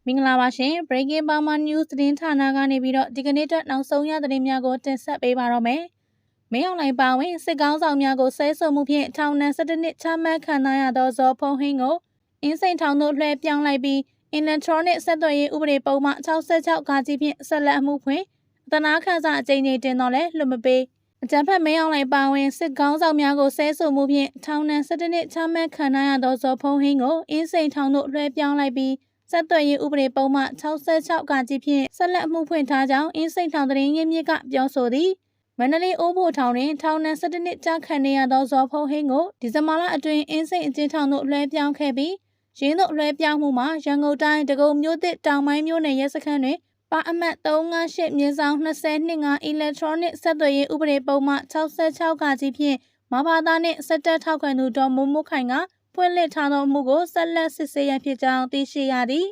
မင်္ဂလာပါရှင် Breaking Burma News သတင်းဌာနကနေပြီးတော့ဒီကနေ့အတွက်နောက်ဆုံးရသတင်းများကိုတင်ဆက်ပေးပါတော့မယ်။မင်းအောင်လှိုင်ပါဝင်စစ်ကောင်းဆောင်များကိုဆဲဆိုမှုဖြင့်ထောင်ဒဏ်17နှစ်ချမှတ်ခံထားရသောဇော်ဖုံးဟင်းကိုအင်းစိန်ထောင်သို့လွှဲပြောင်းလိုက်ပြီး Electronic ဆက်သွယ်ရေးဥပဒေပုံမှန်66ကာကြီးဖြင့်ဆက်လက်မှုဖွင့်အသနာခံစာအကြိမ်ကြိမ်တင်တော့လဲလွတ်မပေးအကြံဖက်မင်းအောင်လှိုင်ပါဝင်စစ်ကောင်းဆောင်များကိုဆဲဆိုမှုဖြင့်ထောင်ဒဏ်17နှစ်ချမှတ်ခံထားရသောဇော်ဖုံးဟင်းကိုအင်းစိန်ထောင်သို့လွှဲပြောင်းလိုက်ပြီးဆက်သွယ်ရေးဥပဒေပုံမှန်66ကာကြီးဖြင့်ဆက်လက်မှုဖွင့်ထားကြောင်းအင်းစိန်ထောင်သတင်းရင်းမြစ်ကပြောဆိုသည်မန္တလေးအိုးဘိုထောင်တွင်ထောင်ဒဏ်17နှစ်ကြာခံနေရသောဇော်ဖုံးဟင်းကိုဒီဇင်ဘာလအတွင်းအင်းစိန်အကျဉ်းထောင်သို့လွှဲပြောင်းခဲ့ပြီးရင်းသို့လွှဲပြောင်းမှုမှာရန်ကုန်တိုင်းဒဂုံမြို့သစ်တောင်ပိုင်းမြို့နယ်ရဲစခန်းတွင်ပါအမှတ်358/2025 Electronic ဆက်သွယ်ရေးဥပဒေပုံမှန်66ကာကြီးဖြင့်မဘာသာနှင့်စက်တက်ထောက်ခံသူဒေါ်မိုးမိုးခိုင်ကဖွင့်လှစ်ထားသောမှုကိုဆက်လက်စစ်ဆေးရန်ဖြစ်ကြောင်းသိရှိရသည်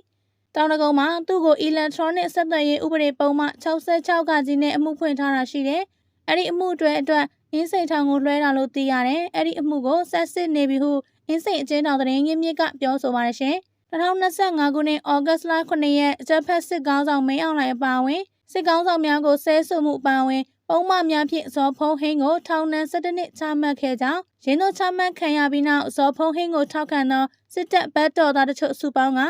တောင်တကုံမှာသူ့ကို Electronic ဆက်သွယ်ရေးဥပဒေပုံမှန်66ကာကြီးနဲ့အမှုဖွင့်ထားတာရှိတယ်။အဲ့ဒီအမှုအတွက်အင်းစိန်ထောင်ကိုလွှဲတာလို့သိရတယ်။အဲ့ဒီအမှုကိုဆက်စစ်နေပြီဟုအင်းစိန်အကျဉ်းထောင်သတင်းရင်းမြစ်ကပြောဆိုပါတယ်ရှင်။2025ခုနှစ်ဩဂတ်စ်လ9ရက်အကြမ်းဖက်စစ်ကောင်းဆောင်မင်းအောင်လှိုင်အပါအဝင်စစ်ကောင်းဆောင်များကိုဆဲဆိုမှုအပါအဝင်ပုံမှန်များဖြင့်ဇော်ဖုံးဟင်းကိုထောင်ဒဏ်17နှစ်ချမှတ်ခဲ့ကြောင်းရင်းတို့ချမှတ်ခံရပြီးနောက်ဇော်ဖုံးဟင်းကိုထောက်ခံသောစစ်တပ်ဘက်တော်သားတို့စုပေါင်းက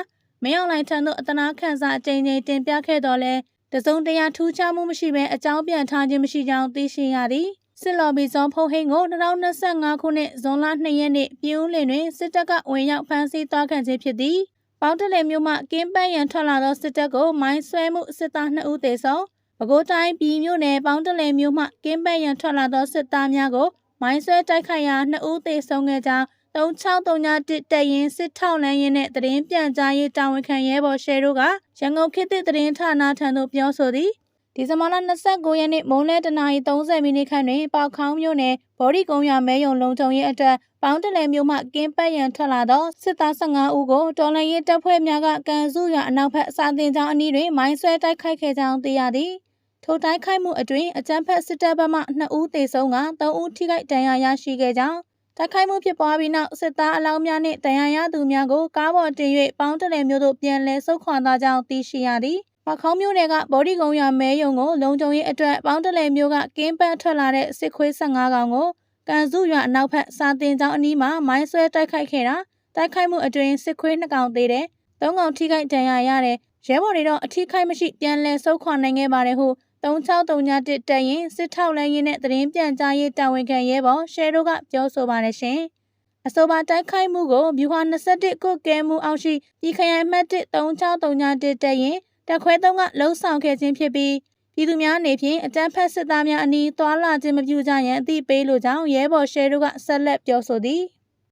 မင်းအောင်လှိုင်ထံသို့အသနာခံစာအကြိမ်ကြိမ်တင်ပြခဲ့တော်လဲတစုံတရာထူးခြားမှုမရှိဘဲအကြောင်းပြန်ထားခြင်းမရှိကြောင်းသိရှိရသည်စစ်လော်ဘီဇော်ဖုံးဟင်းကို2025ခုနှစ်ဇွန်လ2ရက်နေ့ပြည်ဦးလင်တွင်စစ်တပ်ကဝင်ရောက်ဖမ်းဆီးသွားခံခြင်းဖြစ်သည်ပေါင်းတလဲမြို့မှကင်းပန်းရန်ထွက်လာသောစစ်တပ်ကိုမိုင်းဆွဲမှုစစ်သား2ဦးသေဆုံးပဲခူးတိုင်းပြည်မြို့နယ်ပေါင်းတလဲမြို့မှကင်းပန်းရန်ထွက်လာသောစစ်သားများကိုမိုင်းဆွဲတိုက်ခိုက်ရာ2ဦးသေဆုံးခဲ့ကြောင်း3631တပ်ရင်းစစ်ထောက်လန်းရင်းနဲ့သတင်းပြန်ကြားရေးတာဝန်ခံရဲဘော်ရှယ်တို့ကရန်ကုန်ခေတ်သစ်သတင်းဌာနထံသို့ပြောဆိုသည်ဒီဇင်ဘာလ29ရက်နေ့မုံလဲ1:30မိနစ်ခန့်တွင်ပေါခေါင်းမြို့နယ်ဗော်ဒီကုန်းရွာမဲယုံလုံခြုံရေးအတွက်ပေါင်းတလဲမြို့မှကင်းပတ်ရန်ထွက်လာသောစစ်သား15ဦးကိုတော်လှန်ရေးတပ်ဖွဲ့များကကန်စုရွာအနောက်ဘက်စာတင်ကျောင်းအနီးတွင်မိုင်းဆွဲတိုက်ခိုက်ခဲ့ကြောင်းသိရသည်ထိုတိုက်ခိုက်မှုအတွင်းအကြမ်းဖက်စစ်တပ်ဘက်မှ2ဦးသေဆုံးက3ဦးထိခိုက်ဒဏ်ရာရရှိခဲ့ကြောင်းတိုက်ခိုက်မှုဖြစ်ပွားပြီးနောက်စစ်သားအလောင်းများနှင့်ဒဏ်ရာရသူများကိုကားပေါ်တင်၍ပေါင်းတလဲမြို့သို့ပြန်လည်ဆုတ်ခွာသွားကြောင်းသိရှိရသည်။ပေါခေါင်းမြို့နယ်ကဗော်ဒီကုန်းရွာမဲယုံကိုလုံခြုံရေးအတွက်ပေါင်းတလဲမြို့ကကင်းပတ်ထွက်လာတဲ့စစ်ခွေး15ကောင်ကိုကန်စုရွာအနောက်ဘက်စာတင်ကျောင်းအနီးမှာမိုင်းဆွဲတိုက်ခိုက်ခဲ့တာတိုက်ခိုက်မှုအတွင်းစစ်ခွေး2ကောင်သေတယ်။3ကောင်ထိခိုက်ဒဏ်ရာရတယ်။ရဲဘော်တွေတော့အထိခိုက်မရှိပြန်လည်ဆုတ်ခွာနိုင်ခဲ့ပါတယ်ဟု3631တပ်ရင်းစစ်ထောက်လန်းရင်းနဲ့သတင်းပြန်ကြားရေးတာဝန်ခံရဲဘော်ရှယ်တို့ကပြောဆိုပါတယ်ရှင်။အဆိုပါတိုက်ခိုက်မှုကိုဗျူဟာ21ကုတ်ကဲမှုအောက်ရှိပြည်ခရိုင်မှတ်13631တပ်ရင်းတပ်ခွဲ3ကလှုံ့ဆော်ခဲ့ခြင်းဖြစ်ပြီးပြည်သူများအနေဖြင့်အကြမ်းဖက်စစ်သားများအနီးသွာလာခြင်းမပြုကြရန်အသိပေးလိုကြောင်းရဲဘော်ရှယ်တို့ကဆက်လက်ပြောဆိုသည်။